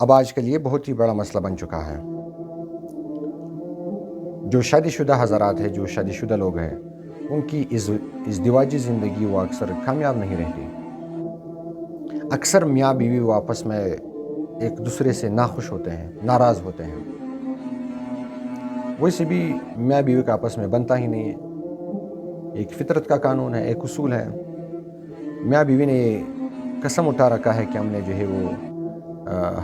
اب آج کل یہ بہت ہی بڑا مسئلہ بن چکا ہے. جو شادی شدہ حضرات ہیں، جو شادی شدہ لوگ ہیں، ان کی ازدواجی زندگی وہ اکثر کامیاب نہیں رہتی. اکثر میاں بیوی وہ آپس میں ایک دوسرے سے ناخوش ہوتے ہیں، ناراض ہوتے ہیں. ویسے بھی میاں بیوی کا آپس میں بنتا ہی نہیں ہے. ایک فطرت کا قانون ہے، ایک اصول ہے. میاں بیوی نے قسم اٹھا رکھا ہے کہ ہم نے جو ہے وہ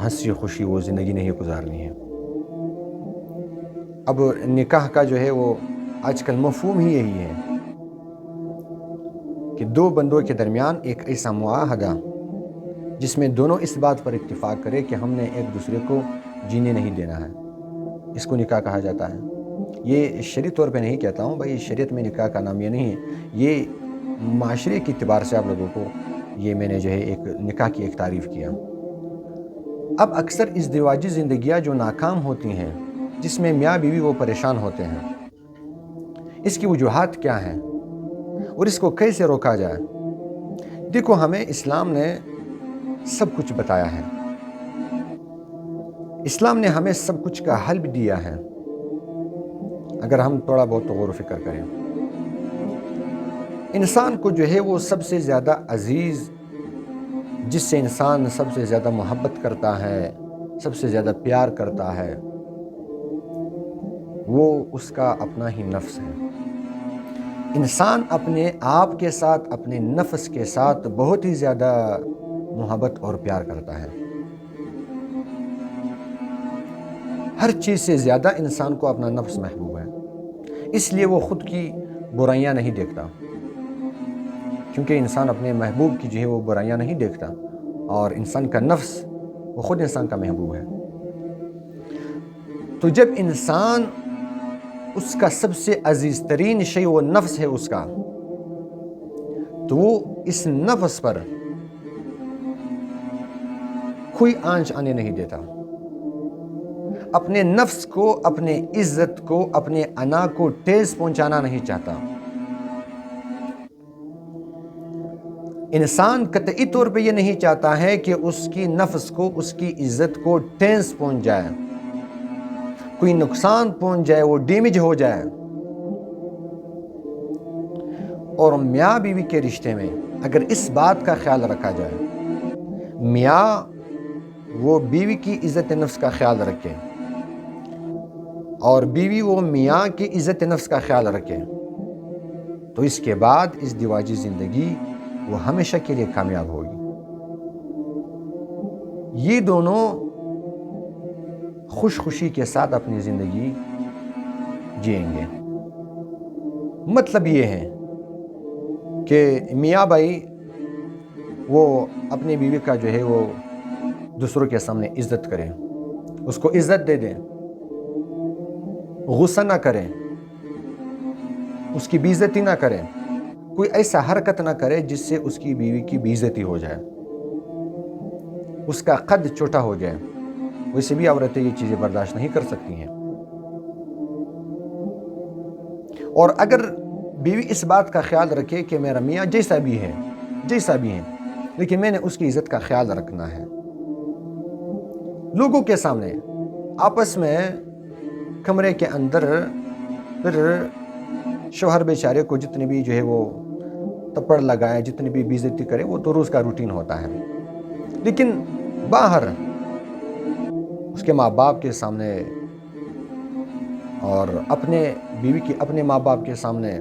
ہنسی خوشی وہ زندگی نہیں گزارنی ہے. اب نکاح کا جو ہے وہ آج کل مفہوم ہی یہی ہے کہ دو بندوں کے درمیان ایک ایسا معاہدہ جس میں دونوں اس بات پر اتفاق کرے کہ ہم نے ایک دوسرے کو جینے نہیں دینا ہے، اس کو نکاح کہا جاتا ہے. یہ شرعی طور پہ نہیں کہتا ہوں بھائی، شریعت میں نکاح کا نام یہ نہیں ہے. یہ معاشرے کے اعتبار سے آپ لوگوں کو یہ میں نے جو ہے ایک نکاح کی ایک تعریف کیا. اب اکثر ازدواجی زندگیاں جو ناکام ہوتی ہیں، جس میں میاں بیوی وہ پریشان ہوتے ہیں، اس کی وجوہات کیا ہیں اور اس کو کیسے روکا جائے؟ دیکھو، ہمیں اسلام نے سب کچھ بتایا ہے. اسلام نے ہمیں سب کچھ کا حل بھی دیا ہے اگر ہم تھوڑا بہت غور و فکر کریں. انسان کو جو ہے وہ سب سے زیادہ عزیز، جس سے انسان سب سے زیادہ محبت کرتا ہے، سب سے زیادہ پیار کرتا ہے، وہ اس کا اپنا ہی نفس ہے. انسان اپنے آپ کے ساتھ، اپنے نفس کے ساتھ بہت ہی زیادہ محبت اور پیار کرتا ہے. ہر چیز سے زیادہ انسان کو اپنا نفس محبوب ہے. اس لیے وہ خود کی برائیاں نہیں دیکھتا، کیونکہ انسان اپنے محبوب کی جو ہے وہ برائیاں نہیں دیکھتا، اور انسان کا نفس وہ خود انسان کا محبوب ہے. تو جب انسان اس کا سب سے عزیز ترین شے وہ نفس ہے اس کا، تو وہ اس نفس پر کوئی آنچ آنے نہیں دیتا. اپنے نفس کو، اپنے عزت کو، اپنے انا کو ٹھیس پہنچانا نہیں چاہتا. انسان قطعی طور پہ یہ نہیں چاہتا ہے کہ اس کی نفس کو، اس کی عزت کو ٹھیس پہنچ جائے، کوئی نقصان پہنچ جائے، وہ ڈیمیج ہو جائے. اور میاں بیوی کے رشتے میں اگر اس بات کا خیال رکھا جائے، میاں وہ بیوی کی عزت نفس کا خیال رکھے اور بیوی وہ میاں کی عزت نفس کا خیال رکھے، تو اس کے بعد ازدواجی زندگی وہ ہمیشہ کے لیے کامیاب ہوگی. یہ دونوں خوش خوشی کے ساتھ اپنی زندگی جئیں گے. مطلب یہ ہے کہ میاں بھائی وہ اپنی بیوی کا جو ہے وہ دوسروں کے سامنے عزت کریں، اس کو عزت دے دیں، غصہ نہ کریں، اس کی بے عزتی نہ کریں، کوئی ایسا حرکت نہ کرے جس سے اس کی بیوی کی بے عزتی ہو جائے، اس کا قد چھوٹا ہو جائے. ویسے بھی عورتیں یہ چیزیں برداشت نہیں کر سکتی ہیں. اور اگر بیوی اس بات کا خیال رکھے کہ میرا میاں جیسا بھی ہے لیکن میں نے اس کی عزت کا خیال رکھنا ہے، لوگوں کے سامنے، آپس میں، کمرے کے اندر، پھر شوہر بیچارے کو جتنے بھی جو ہے وہ تپڑ لگائے، جتنی بھی بے عزتی کرے، وہ تو روز کا روٹین ہوتا ہے. لیکن باہر اس کے ماں باپ کے سامنے اور اپنے بیوی کی اپنے ماں باپ کے سامنے،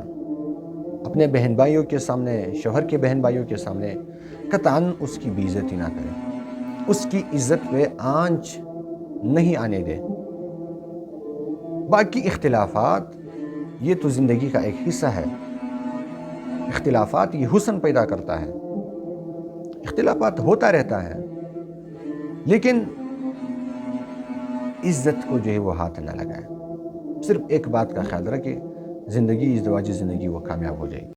اپنے بہن بھائیوں کے سامنے، شوہر کے بہن بھائیوں کے سامنے قطعاً اس کی بے عزتی نہ کرے، اس کی عزت پہ آنچ نہیں آنے دے. باقی اختلافات یہ تو زندگی کا ایک حصہ ہے. اختلافات یہ حسن پیدا کرتا ہے، اختلافات ہوتا رہتا ہے، لیکن عزت کو جو ہے وہ ہاتھ نہ لگائے. صرف ایک بات کا خیال رکھے، زندگی ازدواجی زندگی وہ کامیاب ہو جائے گی.